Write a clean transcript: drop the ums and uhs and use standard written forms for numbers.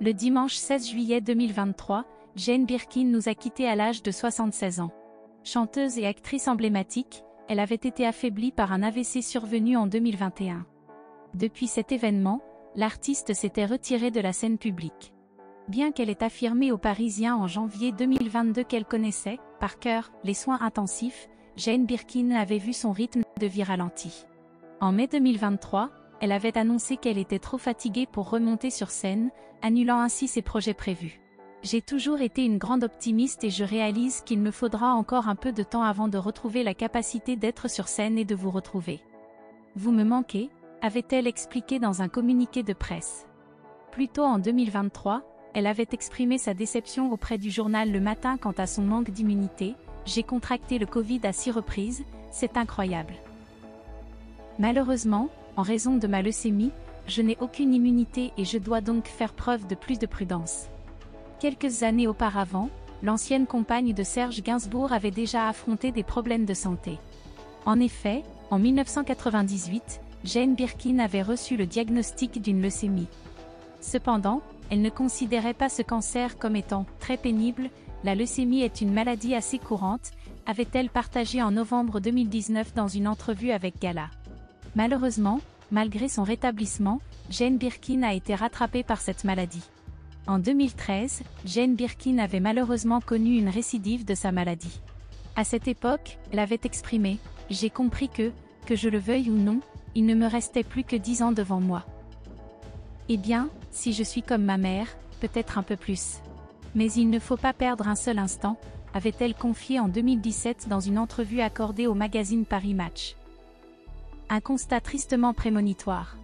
Le dimanche 16 juillet 2023, Jane Birkin nous a quittés à l'âge de 76 ans. Chanteuse et actrice emblématique, elle avait été affaiblie par un AVC survenu en 2021. Depuis cet événement, l'artiste s'était retirée de la scène publique. Bien qu'elle ait affirmé aux Parisiens en janvier 2022 qu'elle connaissait, par cœur, les soins intensifs, Jane Birkin avait vu son rythme de vie ralenti. En mai 2023, elle avait annoncé qu'elle était trop fatiguée pour remonter sur scène, annulant ainsi ses projets prévus. J'ai toujours été une grande optimiste et je réalise qu'il me faudra encore un peu de temps avant de retrouver la capacité d'être sur scène et de vous retrouver. Vous me manquez, avait-elle expliqué dans un communiqué de presse. Plus tôt en 2023, elle avait exprimé sa déception auprès du journal Le Matin quant à son manque d'immunité. « J'ai contracté le Covid à 6 reprises, c'est incroyable. Malheureusement, en raison de ma leucémie, je n'ai aucune immunité et je dois donc faire preuve de plus de prudence. » Quelques années auparavant, l'ancienne compagne de Serge Gainsbourg avait déjà affronté des problèmes de santé. En effet, en 1998, Jane Birkin avait reçu le diagnostic d'une leucémie. Cependant, elle ne considérait pas ce cancer comme étant « très pénible », la leucémie est une maladie assez courante, avait-elle partagé en novembre 2019 dans une entrevue avec Gala. Malheureusement, malgré son rétablissement, Jane Birkin a été rattrapée par cette maladie. En 2013, Jane Birkin avait malheureusement connu une récidive de sa maladie. À cette époque, elle avait exprimé « J'ai compris que je le veuille ou non, il ne me restait plus que 10 ans devant moi. Eh bien, si je suis comme ma mère, peut-être un peu plus. Mais il ne faut pas perdre un seul instant », avait-elle confié en 2017 dans une entrevue accordée au magazine Paris Match. Un constat tristement prémonitoire.